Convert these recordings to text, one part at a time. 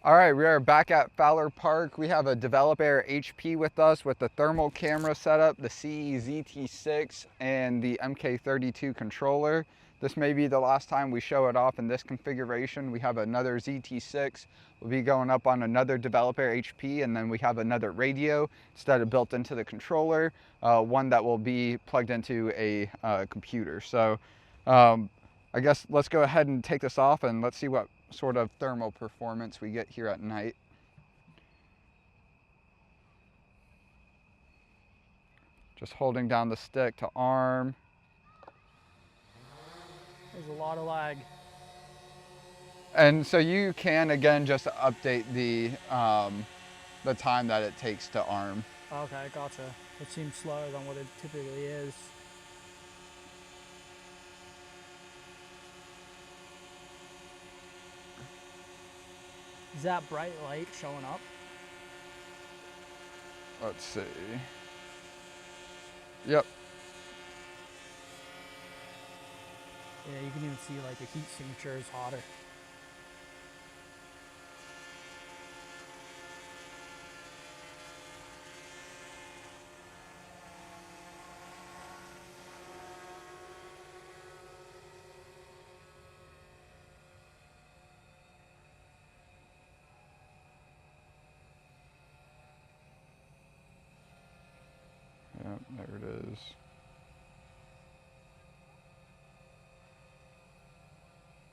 All right, we are back at Fowler Park. We have a developer HP with us with the thermal camera setup, the SIYI ZT6, and the MK32 controller. This may be the last time we show it off in this configuration. We have another ZT6. We'll be going up on another developer HP, and then we have another radio instead of built into the controller, one that will be plugged into a computer. So I guess let's go ahead and take this off and let's see what sort of thermal performance we get here at night. Just holding down the stick to arm. There's a lot of lag. And so you can again just update the time that it takes to arm. Okay, gotcha. It seems slower than what it typically is. Is that bright light showing up? Let's see. Yep. Yeah, you can even see like the heat signature is hotter. Yep, there it is.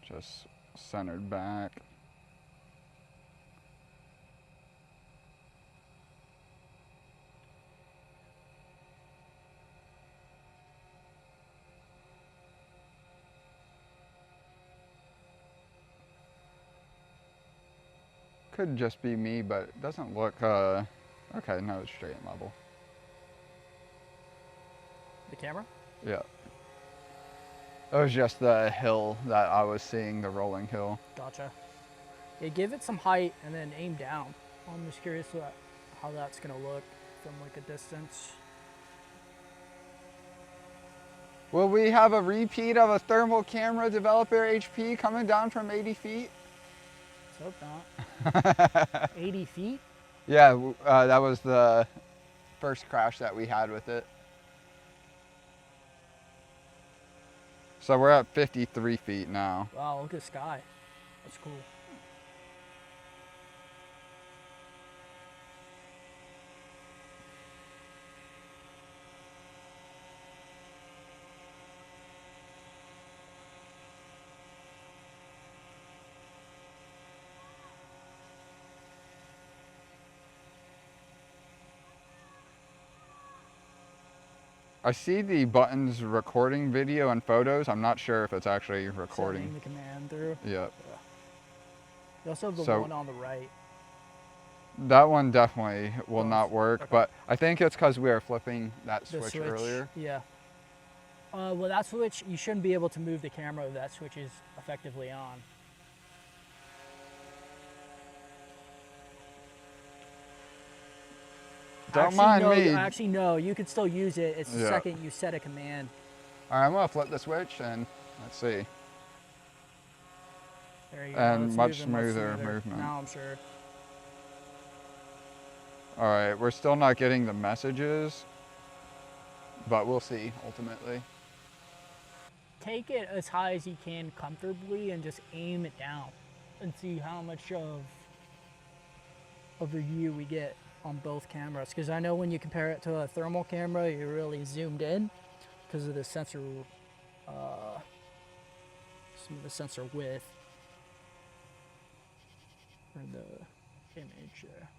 Just centered back. Could just be me, but it doesn't look, okay, no, it's straight and level. The camera? Yeah. It was just the hill that I was seeing, the rolling hill. Gotcha. Yeah, give it some height and then aim down. I'm just curious how that's gonna look from like a distance. Will we have a repeat of a thermal camera developer HP coming down from 80 feet? Let's hope not. 80 feet? Yeah, that was the first crash that we had with it. So we're at 53 feet now. Wow, look at the sky. That's cool. I see the buttons recording video and photos. I'm not sure if it's actually recording. Sending the command through. Yep. You also have the So- one on the right. That one definitely will Oh, not work, okay. but I think it's because we were flipping that The switch earlier. Yeah. Well, that switch, you shouldn't be able to move the camera if that switch is effectively on. Don't mind no, me. Actually, no, you could still use it. It's the Yeah. second you set a command. All right, I'm gonna flip the switch and let's see. There you go. And it's much moving smoother movement. Now I'm sure. All right, we're still not getting the messages, but we'll see ultimately. Take it as high as you can comfortably and just aim it down and see how much of the view we get on both cameras. Because I know when you compare it to a thermal camera, you're really zoomed in because of the sensor, some of the sensor width for the image there.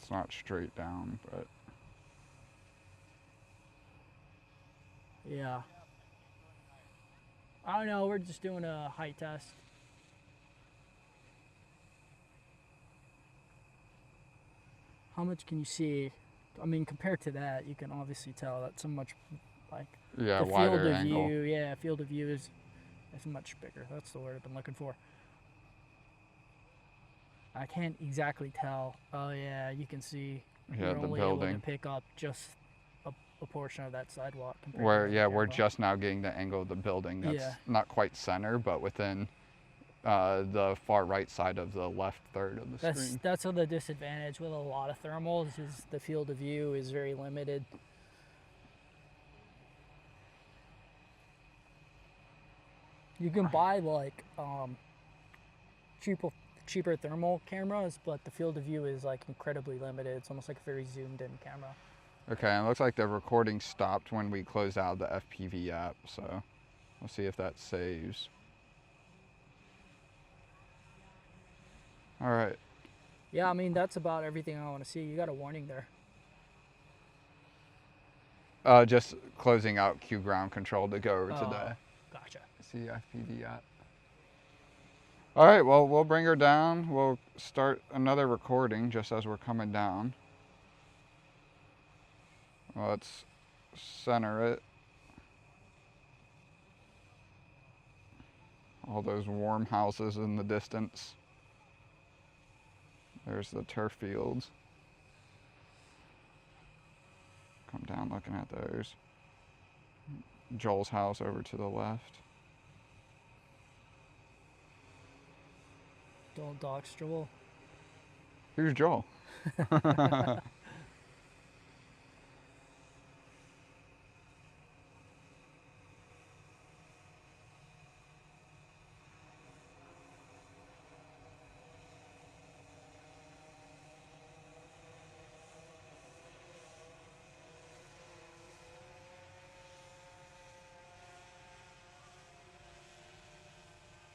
It's not straight down, but Yeah. I don't know, we're just doing a height test. How much can you see? I mean, compared to that, you can obviously tell that's a much, like, yeah, the field wider of angle. view, yeah, field of view is much bigger. That's the word I've been looking for. I can't exactly tell. Oh yeah, you can see Yeah, you're the only able to building. pick up just a portion of that sidewalk. Where, yeah, we're just now getting the angle of the building. That's not quite center, but within the far right side of the left third of the screen. That's the disadvantage with a lot of thermals, is the field of view is very limited. You can buy like cheaper thermal cameras, but the field of view is like incredibly limited. It's almost like a very zoomed in camera. Okay, and it looks like the recording stopped when we closed out the FPV app, so we'll see if that saves. All right. Yeah, I mean, that's about everything I want to see. You got a warning there. Just closing out Q ground control to go over to the Gotcha. FPV app. All right, well, we'll bring her down. We'll start another recording just as we're coming down. Let's center it. All those warm houses in the distance. There's the turf fields. Come down looking at those. Joel's house over to the left. Don't dox Joel. Who's Joel?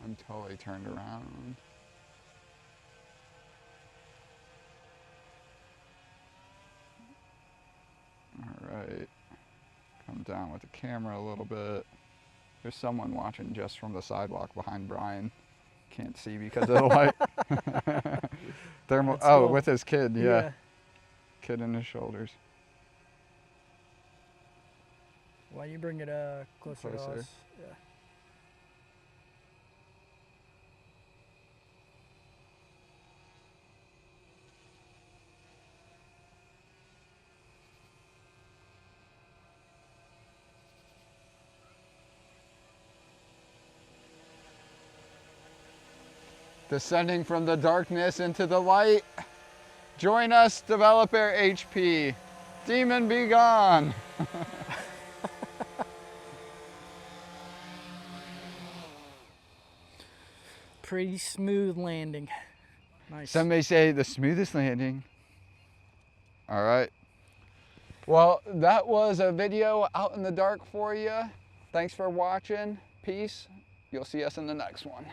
I'm totally turned around. All right. Come down with the camera a little bit. There's someone watching just from the sidewalk behind Brian. Can't see because of the light. Thermal. Oh, with his kid, yeah. Kid in his shoulders. Why don't you bring it closer to us? Yeah. Descending from the darkness into the light. Join us, developer HP. Demon be gone. Pretty smooth landing. Nice. Some may say the smoothest landing. All right. Well, that was a video out in the dark for you. Thanks for watching. Peace. You'll see us in the next one.